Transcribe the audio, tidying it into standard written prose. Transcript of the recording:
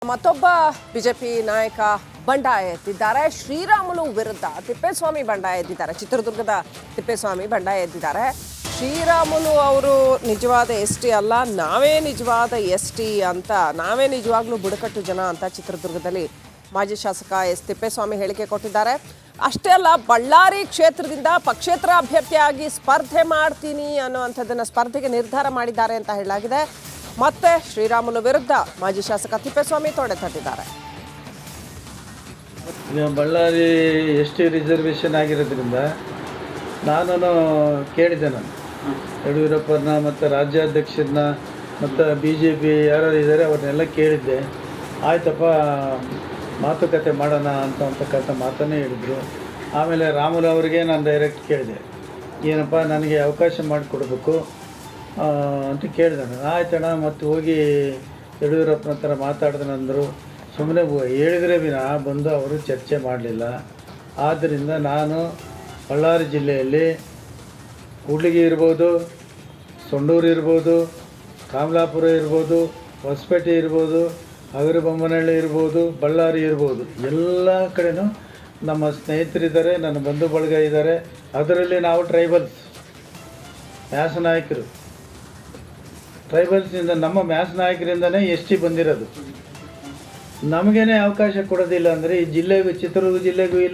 ಮತ್ತೊಬ್ಬ ಬಿಜೆಪಿ ನಾಯಕ ಬಂಡಾಯ ಎದ್ದಿದ್ದಾರೆ. ಶ್ರೀರಾಮುಲು ವಿರುದ್ಧ ತಿಪ್ಪೇಸ್ವಾಮಿ ಬಂಡಾಯ ಎದ್ದಿದ್ದಾರೆ. ಚಿತ್ರದುರ್ಗದ ತಿಪ್ಪೇಸ್ವಾಮಿ ಬಂಡಾಯ ಎದ್ದಿದ್ದಾರೆ. ಶ್ರೀರಾಮುಲು ಅವರು ನಿಜವಾದ ಎಸ್.ಟಿ. ಅಲ್ಲ, ನಾವೇ ನಿಜವಾದ ಎಸ್.ಟಿ. ಅಂತ, ನಾವೇ ನಿಜವಾಗ್ಲೂ ಬುಡಕಟ್ಟು ಜನ ಅಂತ ಚಿತ್ರದುರ್ಗದಲ್ಲಿ ಮಾಜಿ ಶಾಸಕ ಎಸ್ ತಿಪ್ಪೇಸ್ವಾಮಿ ಹೇಳಿಕೆ ಕೊಟ್ಟಿದ್ದಾರೆ. ಅಷ್ಟೇ ಅಲ್ಲ, ಬಳ್ಳಾರಿ ಕ್ಷೇತ್ರದಿಂದ ಪಕ್ಷೇತರ ಅಭ್ಯರ್ಥಿಯಾಗಿ ಸ್ಪರ್ಧೆ ಮಾಡ್ತೀನಿ ಅನ್ನುವಂಥದ್ದನ್ನು ಸ್ಪರ್ಧೆಗೆ ನಿರ್ಧಾರ ಮಾಡಿದ್ದಾರೆ ಅಂತ ಹೇಳಲಾಗಿದೆ. ಮತ್ತೆ ಶ್ರೀರಾಮುಲು ವಿರುದ್ಧ ಮಾಜಿ ಶಾಸಕ ತಿಪ್ಪೇಸ್ವಾಮಿ ತೊಡೆ ತಟ್ಟಿದ್ದಾರೆ. ಬಳ್ಳಾರಿ ಎಸ್.ಟಿ. ರಿಸರ್ವೇಷನ್ ಆಗಿರೋದ್ರಿಂದ ನಾನು ಕೇಳಿದ್ದೆ, ಯಡಿಯೂರಪ್ಪನ ಮತ್ತು ರಾಜ್ಯಾಧ್ಯಕ್ಷರನ್ನ ಮತ್ತು BJP ಯಾರು ಇದ್ದಾರೆ ಅವ್ರನ್ನೆಲ್ಲ ಕೇಳಿದ್ದೆ. ಆಯ್ತಪ್ಪ, ಮಾತುಕತೆ ಮಾಡೋಣ ಅಂತಕ್ಕಂಥ ಮಾತನ್ನೇ ಹೇಳಿದರು. ಆಮೇಲೆ ರಾಮುಲು ಅವರಿಗೆ ನಾನು ಡೈರೆಕ್ಟ್ ಕೇಳಿದೆ, ಏನಪ್ಪ ನನಗೆ ಅವಕಾಶ ಮಾಡಿಕೊಡ್ಬೇಕು ಅಂತ ಕೇಳಿದೆ. ಆಯ್ತಣ್ಣ, ಮತ್ತು ಹೋಗಿ ಯಡಿಯೂರಪ್ಪನ ಹತ್ರ ಮಾತಾಡಿದನಂದರು. ಸುಮ್ಮನೆ ಹೇಳಿದರೆ ವಿನಃ ಬಂದು ಅವರು ಚರ್ಚೆ ಮಾಡಲಿಲ್ಲ. ಆದ್ದರಿಂದ ನಾನು ಬಳ್ಳಾರಿ ಜಿಲ್ಲೆಯಲ್ಲಿ ಕೂಡ್ಲಿಗಿ ಇರ್ಬೋದು, ಸೊಂಡೂರು ಇರ್ಬೋದು, ಕಮಲಾಪುರ ಇರ್ಬೋದು, ಹೊಸಪೇಟೆ ಇರ್ಬೋದು, ಹಗರಿಬೊಮ್ಮನಹಳ್ಳಿ ಇರ್ಬೋದು, ಬಳ್ಳಾರಿ ಇರ್ಬೋದು, ಎಲ್ಲ ಕಡೆಯೂ ನಮ್ಮ ಸ್ನೇಹಿತರಿದ್ದಾರೆ, ನನ್ನ ಬಂಧು ಬಳಗ ಇದ್ದಾರೆ. ಅದರಲ್ಲಿ ನಾವು ಟ್ರೈಬಲ್ಸ್ ಮ್ಯಾಸ್ ನಾಯಕರು, ಟ್ರೈಬಲ್ಸಿಂದ ನಮ್ಮ ಮ್ಯಾಸ್ ನಾಯಕರಿಂದನೇ ಎಸ್.ಟಿ. ಬಂದಿರೋದು. ನಮಗೇನೆ ಅವಕಾಶ ಕೊಡೋದಿಲ್ಲ ಅಂದರೆ ಈ ಜಿಲ್ಲೆಗೂ, ಚಿತ್ರದುರ್ಗ ಜಿಲ್ಲೆಗೂ ಇಲ್ಲ.